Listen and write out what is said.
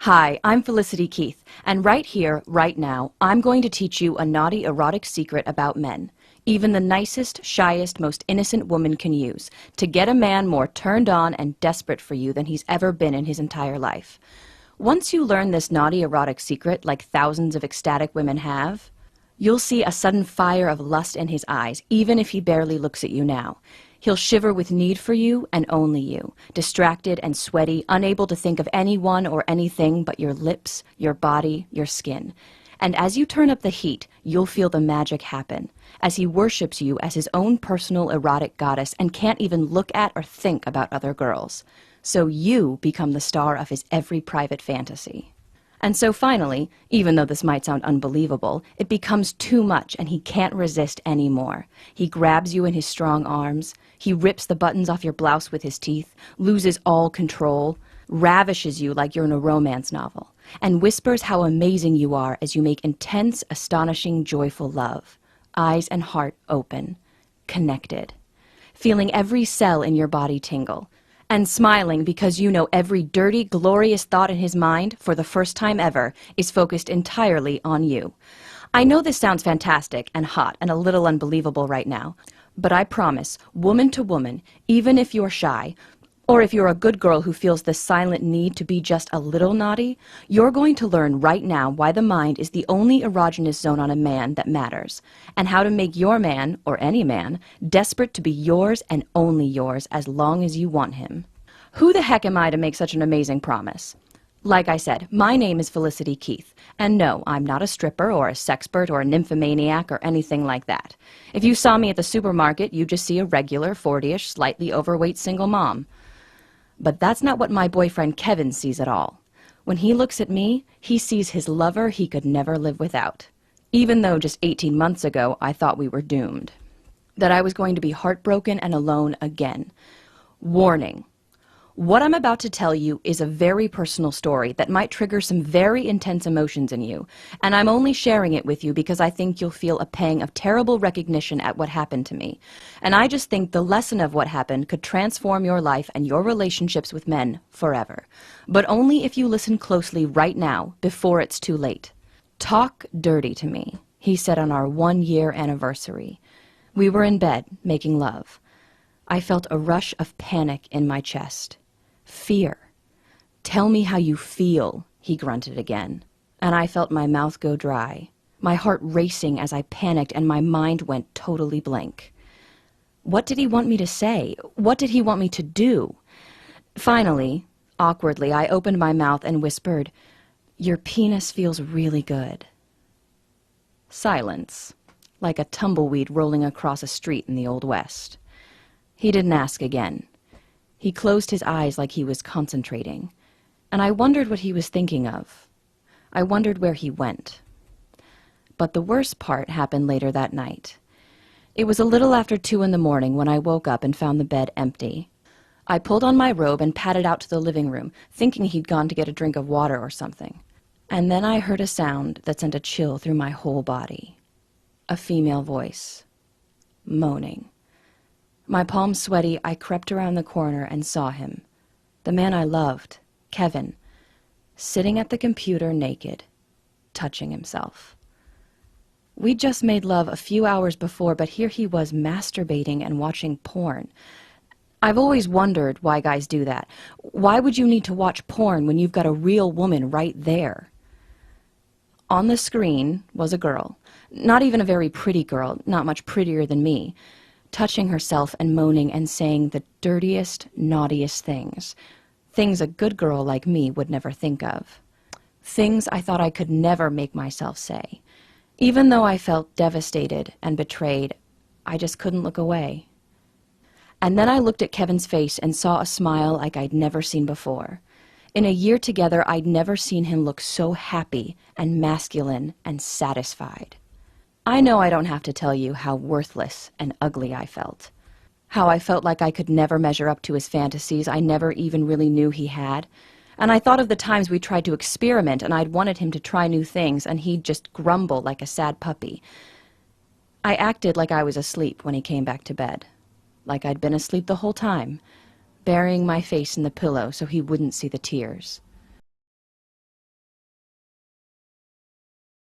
Hi, I'm Felicity Keith, and right here, right now, I'm going to teach you a naughty erotic secret about men. Even the nicest, shyest, most innocent woman can use to get a man more turned on and desperate for you than he's ever been in his entire life. Once you learn this naughty erotic secret, like thousands of ecstatic women have, you'll see a sudden fire of lust in his eyes, even if he barely looks at you now. He'll shiver with need for you and only you, distracted and sweaty, unable to think of anyone or anything but your lips, your body, your skin. And as you turn up the heat, you'll feel the magic happen, as he worships you as his own personal erotic goddess and can't even look at or think about other girls. So you become the star of his every private fantasy. And so finally, even though this might sound unbelievable, it becomes too much and he can't resist anymore. He grabs you in his strong arms, he rips the buttons off your blouse with his teeth, loses all control, ravishes you like you're in a romance novel, and whispers how amazing you are as you make intense, astonishing, joyful love. Eyes and heart open, connected, feeling every cell in your body tingle, and smiling because you know every dirty, glorious thought in his mind, for the first time ever, is focused entirely on you. I know this sounds fantastic and hot and a little unbelievable right now, but I promise, woman to woman, even if you're shy, or if you're a good girl who feels the silent need to be just a little naughty, you're going to learn right now why the mind is the only erogenous zone on a man that matters, and how to make your man, or any man, desperate to be yours and only yours as long as you want him. Who the heck am I to make such an amazing promise? Like I said, my name is Felicity Keith, and no, I'm not a stripper or a sexpert or a nymphomaniac or anything like that. If you saw me at the supermarket, you'd just see a regular, 40-ish, slightly overweight single mom. But that's not what my boyfriend Kevin sees at all. When he looks at me, he sees his lover he could never live without. Even though just 18 months ago I thought we were doomed. That I was going to be heartbroken and alone again. Warning. What I'm about to tell you is a very personal story that might trigger some very intense emotions in you, and I'm only sharing it with you because I think you'll feel a pang of terrible recognition at what happened to me. And I just think the lesson of what happened could transform your life and your relationships with men forever. But only if you listen closely right now, before it's too late. "Talk dirty to me," he said on our 1-year anniversary. We were in bed, making love. I felt a rush of panic in my chest. Fear. "Tell me how you feel," he grunted again. And I felt my mouth go dry, my heart racing as I panicked and my mind went totally blank. What did he want me to say? What did he want me to do? Finally, awkwardly, I opened my mouth and whispered, "Your penis feels really good." Silence, like a tumbleweed rolling across a street in the Old West. He didn't ask again. He closed his eyes like he was concentrating, and I wondered what he was thinking of. I wondered where he went. But the worst part happened later that night. It was a little after 2 in the morning when I woke up and found the bed empty. I pulled on my robe and padded out to the living room, thinking he'd gone to get a drink of water or something. And then I heard a sound that sent a chill through my whole body. A female voice. Moaning. My palms sweaty, I crept around the corner and saw him. The man I loved, Kevin, sitting at the computer naked, touching himself. We'd just made love a few hours before, but here he was masturbating and watching porn. I've always wondered why guys do that. Why would you need to watch porn when you've got a real woman right there? On the screen was a girl, not even a very pretty girl, not much prettier than me, touching herself and moaning and saying the dirtiest, naughtiest things. Things a good girl like me would never think of. Things I thought I could never make myself say. Even though I felt devastated and betrayed, I just couldn't look away. And then I looked at Kevin's face and saw a smile like I'd never seen before. In a year together, I'd never seen him look so happy and masculine and satisfied. I know I don't have to tell you how worthless and ugly I felt. How I felt like I could never measure up to his fantasies I never even really knew he had. And I thought of the times we tried to experiment and I'd wanted him to try new things and he'd just grumble like a sad puppy. I acted like I was asleep when he came back to bed. Like I'd been asleep the whole time, burying my face in the pillow so he wouldn't see the tears.